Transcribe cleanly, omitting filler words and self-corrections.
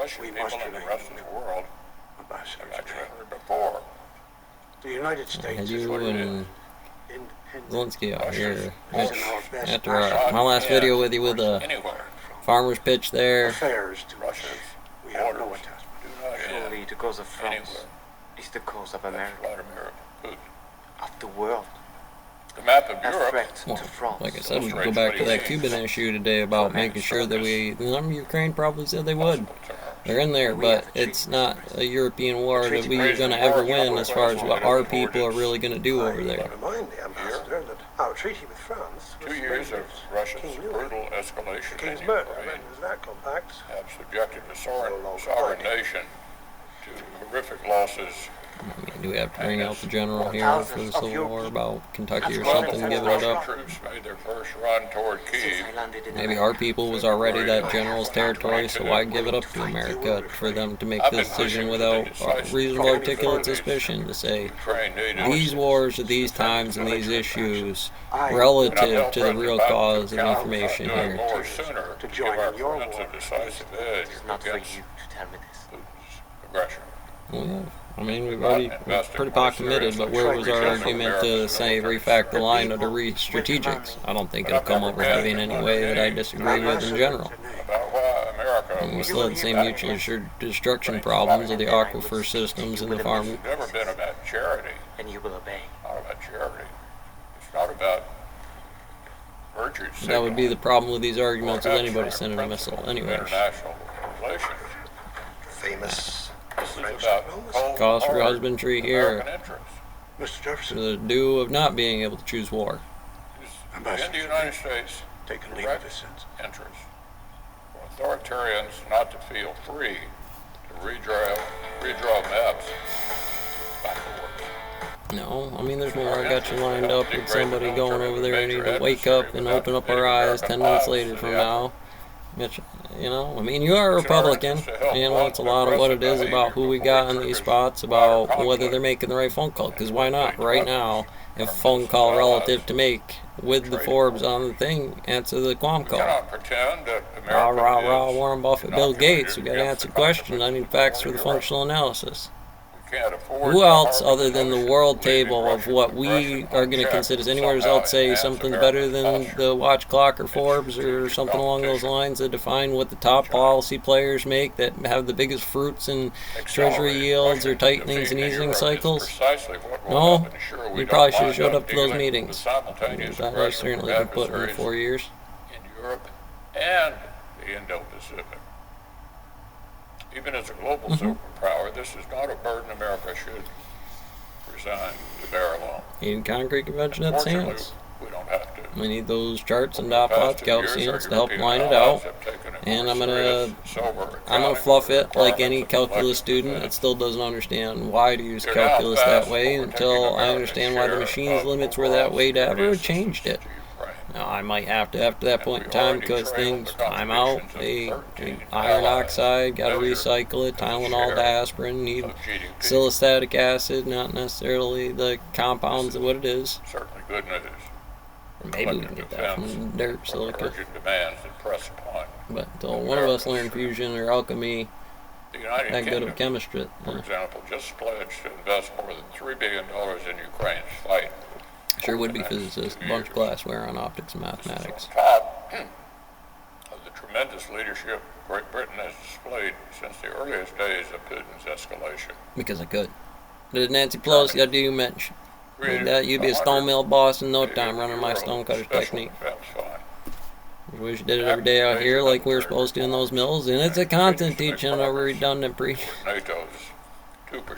Russian we people must and the remain rest of the world ambassadors have of actually trade. heard before. The United States is You what it is. and Zelensky out here. It's in our best After asset. my last video with you with the Anywhere. farmer's pitch there, Affairs to us. Russia's We have no borders attachment. do not Surely end the cause of France anywhere. is the cause of That's America, Vladimir Putin. of the world. The map of A Europe threat well, to France. like I said, we go back to that Cuban issue today about making sure that Ukraine probably said they would. They're in there, but it's not a European war that we're going to ever win as far as what our people are really going to do over there. I remind the ambassador that our treaty with France was 2 years of Russia's King Louis. brutal The escalation in King's murder, when Ukraine was that compact? have subjected a sovereign No longer sovereign fighting. nation to horrific losses. I mean, do we have to bring out the general here for the Civil War about Kentucky or Well something, before giving it Russian up? troops made their first run toward Since Kyiv, I landed in Maybe America, our people was already that general's territory, so why give it up to America for them to make this decision without reasonable articulate suspicion to say Ukraine needed these wars at these times and these issues relative to the real cause of information doing here. more sooner To to join give our in your friends war. a decisive edge it's not for you against to tell me this. Putin's aggression. Well, yeah. I mean, we're pretty pot committed, but where was our argument to say refact the line of the strategics? I don't think it'll come over heavy in any way that I disagree with in general. About why America And we was still have the same mutual destruction problems of the aquifer systems and the farm. never been about charity, And you will obey. not about charity. It's not about virtue That would be the signaling problem with these arguments or with anybody abstract sending a missile. principles of Anyways, international relations. Famous This is French about diplomacy. cold, cause for hard husbandry here. American interests. Mr. Jefferson, The due of not being able to choose war. In the United States, take a leave of his sins. interest for authoritarians not to feel free to redraw maps backwards. No, I mean, there's more. I got you lined up with somebody going over there. I need to wake up and open up our eyes 10 minutes later from now. Which, you know, I mean, you are a Republican. You know, it's a lot of what it is about who we got in these spots, about whether they're making the right phone call. Because why not? Right now, if a phone call relative to make with the Forbes on the thing, answer the Quam We call. cannot pretend that Rah, America rah, rah, is Warren Buffett, not Bill committed Gates. We got to against answer the questions. I need facts for the Constitution. functional analysis. We can't afford Who to else, harbor other than the notion world of leaving table of Russian what we aggression are going to unchecked consider, would anywhere somehow else say enhance something's American better than posture the Watch Clock or in Forbes or strategic something along those competition. lines that define what the top policy players make that have the biggest fruits and treasury Accelerating yields or Russian tightenings and defeat in easing Europe is cycles? precisely what will No, help ensure we you don't probably should have wind showed up up to those dealing with meetings. simultaneous That I aggression certainly from been put in adversaries 4 years. in Europe and the Indo-Pacific. Even as a global Mm-hmm. superpower, this is not a burden America should resign to bear alone. Need concrete convention at the Fortunately, sands. we don't have to. We need those charts and dot Past plots, 2 years, our calciums to help European line it allies out. have taken a And more I'm gonna serious, sober I'm gonna accounting fluff of the it like any requirements of calculus elected student that defense. still doesn't understand why to use They're now calculus fast that way overtaking until I America's understand why the share machine's of limits were overall that way to security ever assistance changed it. to Ukraine. Now, I might have to after that And point in we time already because trail things the time out. contributions of They 13 iron allies oxide, got to measure recycle it. as a Tylenol, share aspirin, need of GDP. salicylic acid, not necessarily the compounds of what it is. Certainly good news. Or maybe we can get that from dirt, silica. Urgent demands that press upon But until one of us learn fusion or alchemy, the United that good Kingdom, of chemistry. for example, just pledged to invest more than $3 billion in Ukraine's fight. Sure would be physicists, a bunch of glassware on optics and mathematics. On top of the tremendous leadership Great Britain has displayed since the earliest days of Putin's escalation. Because I could. Did Nancy Pelosi, I do you mention. Created That you'd be a stone mill boss in no time running my Euro stonecutter Special technique. Defense Fund. We wish you did it every day out here like we were supposed to in those mills. And it's a content teaching over redundant pre. NATO's 2%